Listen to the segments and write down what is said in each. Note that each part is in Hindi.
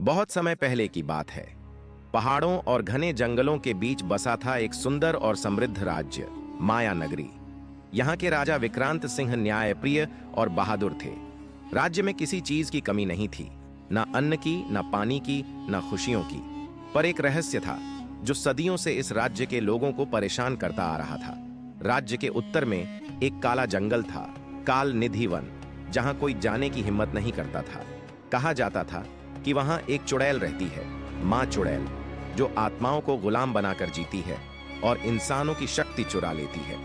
बहुत समय पहले की बात है। पहाड़ों और घने जंगलों के बीच बसा था एक सुंदर और समृद्ध राज्य, माया नगरी। यहाँ के राजा विक्रांत सिंह न्यायप्रिय और बहादुर थे। राज्य में किसी चीज की कमी नहीं थी, न अन्न की, न पानी की, न खुशियों की। पर एक रहस्य था जो सदियों से इस राज्य के लोगों को परेशान करता आ रहा था। राज्य के उत्तर में एक काला जंगल था, काल निधि वन, जहां कोई जाने की हिम्मत नहीं करता था। कहा जाता था कि वहां एक चुड़ैल रहती है, मां चुड़ैल, जो आत्माओं को गुलाम बनाकर जीती है और इंसानों की शक्ति चुरा लेती है।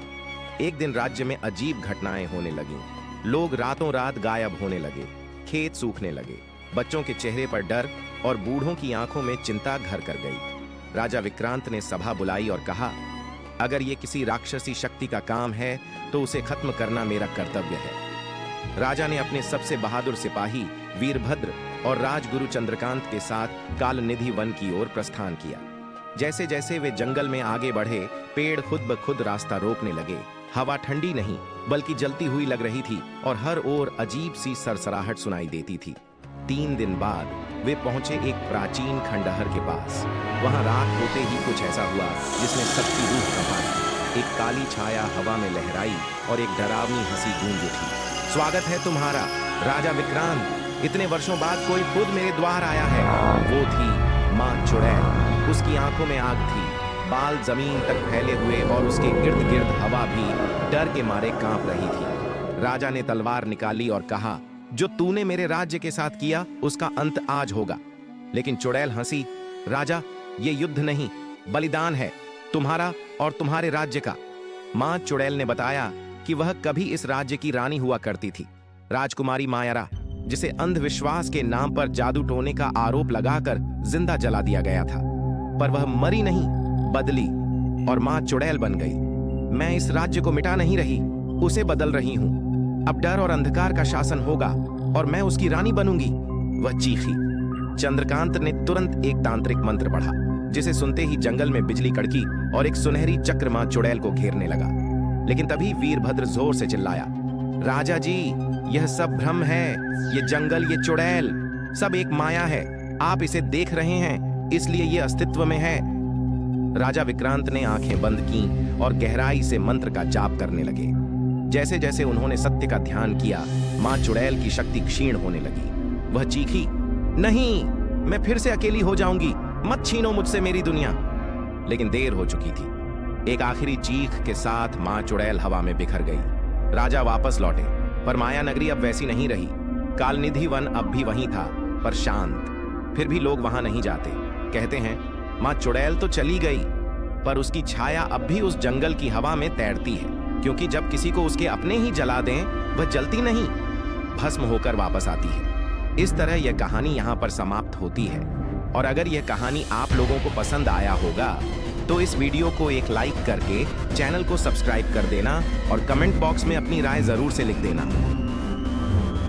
एक दिन राज्य में अजीब घटनाएं होने लगीं। लोग रातों रात गायब होने लगे, खेत सूखने लगे, बच्चों के चेहरे पर डर और बूढ़ों की आंखों में चिंता घर कर गई। राजा विक्रांत ने सभा बुलाई और कहा, अगर ये किसी राक्षसी शक्ति का काम है तो उसे खत्म करना मेरा कर्तव्य है। राजा ने अपने सबसे बहादुर सिपाही वीरभद्र और राजगुरु चंद्रकांत के साथ कालनिधि वन की ओर प्रस्थान किया। जैसे जैसे वे जंगल में आगे बढ़े, पेड़ खुद ब खुद रास्ता रोकने लगे। हवा ठंडी नहीं बल्कि जलती हुई लग रही थी और हर ओर अजीब सी सरसराहट सुनाई देती थी। 3 दिन बाद वे पहुंचे एक प्राचीन खंडहर के पास। वहां रात होते ही कुछ ऐसा हुआ जिसने सबकी रूह कंपा दी। एक काली छाया हवा में लहराई और एक डरावनी हंसी गूंज उठी। स्वागत है तुम्हारा राजा विक्रांत, इतने वर्षों बाद कोई खुद मेरे द्वार आया है। वो थी मां चुड़ैल। उसकी आंखों में आग थी, बाल जमीन तक फैले हुए और उसके इर्द गिर्द हवा भी डर के मारे कांप रही थी। राजा ने तलवार निकाली और कहा, जो तूने मेरे राज्य के साथ किया उसका अंत आज होगा। लेकिन चुड़ैल हंसी, राजा ये युद्ध नहीं, बलिदान है, तुम्हारा और तुम्हारे राज्य का। मां चुड़ैल ने बताया कि वह कभी इस राज्य की रानी हुआ करती थी, राजकुमारी मायरा, जिसे अंधविश्वास के नाम पर जादू टोने का आरोप लगाकर जिंदा जला दिया गया था। पर वह मरी नहीं, बदली और मां चुड़ैल बन गई। मैं इस राज्य को मिटा नहीं रही, उसे बदल रही हूं। अब डर और अंधकार का शासन होगा और मैं उसकी रानी बनूंगी, वह चीखी। चंद्रकांत ने तुरंत एक तांत्रिक मंत्र पढ़ा, जिसे सुनते ही जंगल में बिजली कड़की और एक सुनहरी चक्र मां चुड़ैल को घेरने लगा। लेकिन तभी वीरभद्र जोर से चिल्लाया, राजा जी, यह सब भ्रम है। ये जंगल, ये चुड़ैल, सब एक माया है। आप इसे देख रहे हैं, इसलिए ये अस्तित्व में है। राजा विक्रांत ने आंखें बंद की और गहराई से मंत्र का जाप करने लगे। जैसे जैसे उन्होंने सत्य का ध्यान किया, मां चुड़ैल की शक्ति क्षीण होने लगी। वह चीखी, नहीं, मैं फिर से अकेली हो जाऊंगी, मत छीनो मुझसे मेरी दुनिया। लेकिन देर हो चुकी थी। एक आखिरी चीख के साथ मां चुड़ैल हवा में बिखर गई। राजा वापस लौटे, पर माया नगरी अब वैसी नहीं रही। कालनिधि वन अब भी वहीं था, पर शांत। फिर भी लोग वहां नहीं जाते। कहते हैं मां चुड़ैल तो चली गई, पर उसकी छाया अब भी उस जंगल की हवा में तैरती है, क्योंकि जब किसी को उसके अपने ही जला दें, वह जलती नहीं, भस्म होकर वापस आती है। इस तरह यह कहानी यहाँ पर समाप्त होती है। और अगर यह कहानी आप लोगों को पसंद आया होगा तो इस वीडियो को एक लाइक करके चैनल को सब्सक्राइब कर देना और कमेंट बॉक्स में अपनी राय जरूर से लिख देना।